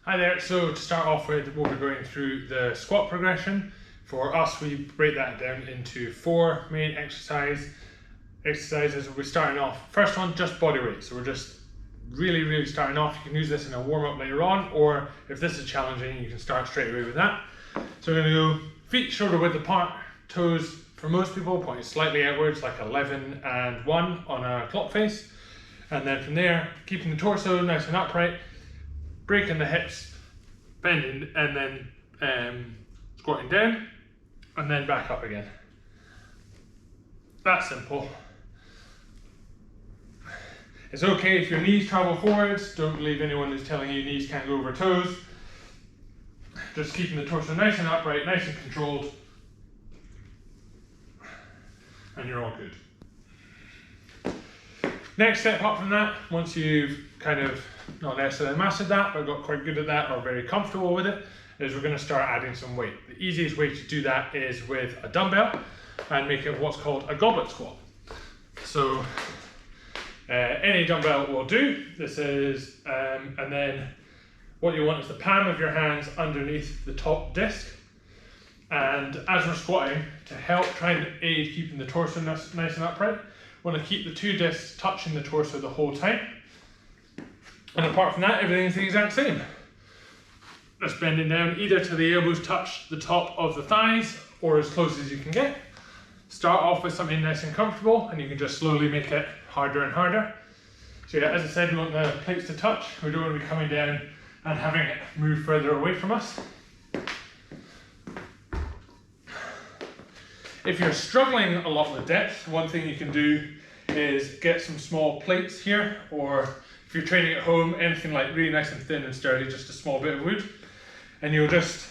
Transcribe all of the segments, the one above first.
Hi there, so to start off with, we'll be going through the squat progression. For us, we break that down into 4 main exercises. We'll be starting off, first one, just body weight. So we're just really starting off. You can use this in a warm-up later on, or if this is challenging, you can start straight away with that. So we're gonna go feet shoulder width apart, toes, for most people, pointing slightly outwards, like 11 and 1 on a clock face. And then from there, keeping the torso nice and upright, breaking the hips, bending, and then squatting down, and then back up again. That's simple. It's okay if your knees travel forwards. Don't believe anyone who's telling you knees can't go over toes. Just keeping the torso nice and upright, nice and controlled, and you're all good. Next step up from that, once you've kind of not necessarily mastered that, but got quite good at that or very comfortable with it, is we're going to start adding some weight. The easiest way to do that is with a dumbbell and make it what's called a goblet squat. So any dumbbell will do. This is, and then what you want is the palm of your hands underneath the top disc. And as we're squatting, to help try and aid keeping the torso nice and upright, we want to keep the 2 discs touching the torso the whole time. And apart from that, everything's the exact same. Just bending down either to the elbows touch the top of the thighs or as close as you can get. Start off with something nice and comfortable, and you can just slowly make it harder and harder. So yeah, as I said, we want the plates to touch. We don't want to be coming down and having it move further away from us. If you're struggling a lot with depth, one thing you can do is get some small plates here, or if you're training at home, anything like really nice and thin and sturdy, just a small bit of wood. And you'll just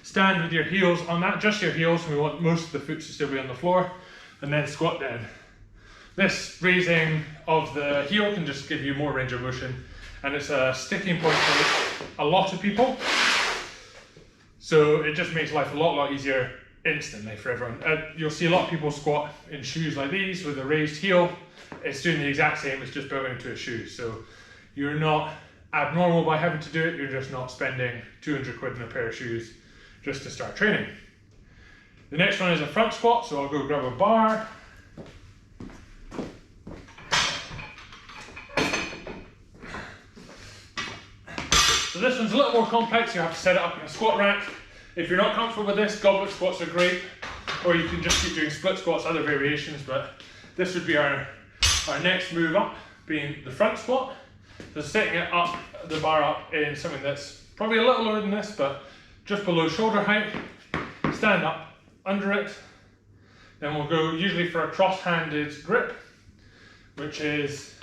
stand with your heels on that, just your heels, and we want most of the foot to still be on the floor, and then squat down. This raising of the heel can just give you more range of motion, and it's a sticking point for a lot of people. So it just makes life a lot easier instantly for everyone. You'll see a lot of people squat in shoes like these with a raised heel. It's doing the exact same, it's just built into a shoe. So you're not abnormal by having to do it, you're just not spending 200 quid on a pair of shoes just to start training. The next one is a front squat, so I'll go grab a bar. So this one's a little more complex, you have to set it up in a squat rack. If you're not comfortable with this, goblet squats are great, or you can just keep doing split squats, other variations, but this would be our next move up, being the front squat. So setting it up, the bar up in something that's probably a little lower than this, but just below shoulder height, stand up under it. Then we'll go usually for a cross-handed grip, which is,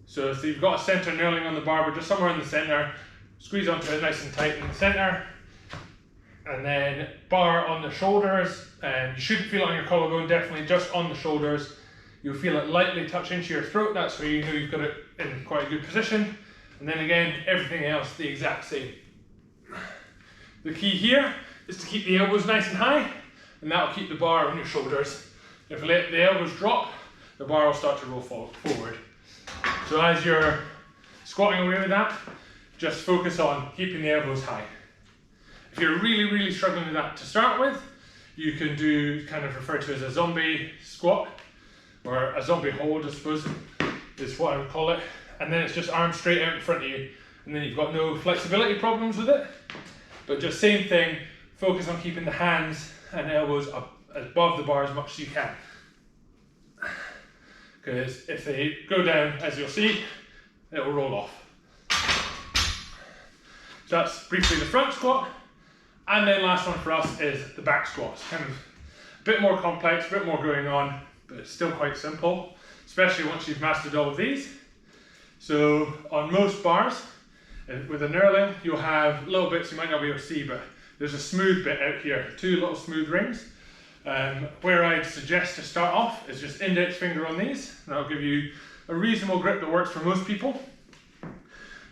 so you've got a center knurling on the bar, but just somewhere in the center, squeeze onto it nice and tight in the center. And then bar on the shoulders, and you shouldn't feel it on your collarbone, definitely just on the shoulders. You'll feel it lightly touch into your throat, that's where you know you've got it in quite a good position. And then again, everything else the exact same. The key here is to keep the elbows nice and high, and that'll keep the bar on your shoulders. If you let the elbows drop, the bar will start to roll forward. So as you're squatting away with that, just focus on keeping the elbows high. If you're really struggling with that to start with, you can do kind of referred to as a zombie squat, or a zombie hold, I suppose, is what I would call it. And then it's just arms straight out in front of you, and then you've got no flexibility problems with it. But just same thing, focus on keeping the hands and elbows up above the bar as much as you can. Because if they go down, as you'll see, it will roll off. So that's briefly the front squat. And then last one for us is the back squats. Kind of a bit more complex, a bit more going on, but it's still quite simple, especially once you've mastered all of these. So on most bars, with a knurling, you'll have little bits you might not be able to see, but there's a smooth bit out here, 2 little smooth rings. Where I'd suggest to start off is just index finger on these. That'll give you a reasonable grip that works for most people.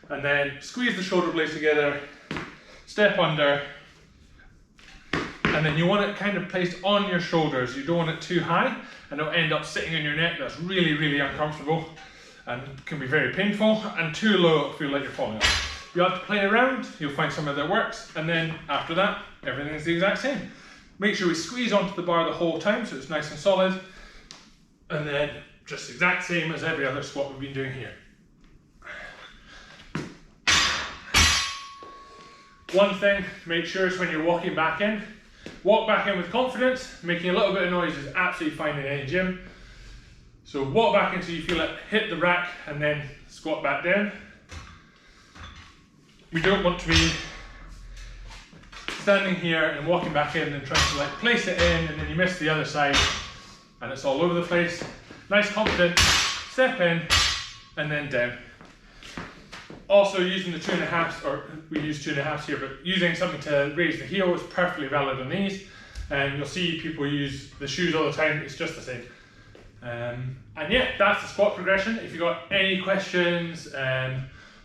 And then squeeze the shoulder blades together, step under, and then you want it kind of placed on your shoulders. You don't want it too high, and it'll end up sitting on your neck. That's really uncomfortable and can be very painful, and too low, it'll feel like you're falling off. You have to play around, you'll find somewhere that works, and then after that, everything's the exact same. Make sure we squeeze onto the bar the whole time so it's nice and solid, and then just exact same as every other squat we've been doing here. One thing to make sure is when you're walking back in, walk back in with confidence. Making a little bit of noise is absolutely fine in any gym. So walk back until you feel it hit the rack and then squat back down. We don't want to be standing here and walking back in and trying to like place it in and then you miss the other side and it's all over the place. Nice confident step in and then down. Also using the 2.5s, or we use 2.5s here, but using something to raise the heel is perfectly valid on these. And you'll see people use the shoes all the time, it's just the same. And yeah, that's the squat progression. If you've got any questions,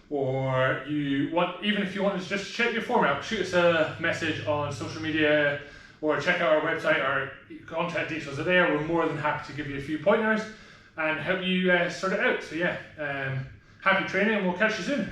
or you want, even if you want to just check your form out, shoot us a message on social media or check out our website. Our contact details are there. We're more than happy to give you a few pointers and help you sort it out. So yeah, happy training and we'll catch you soon.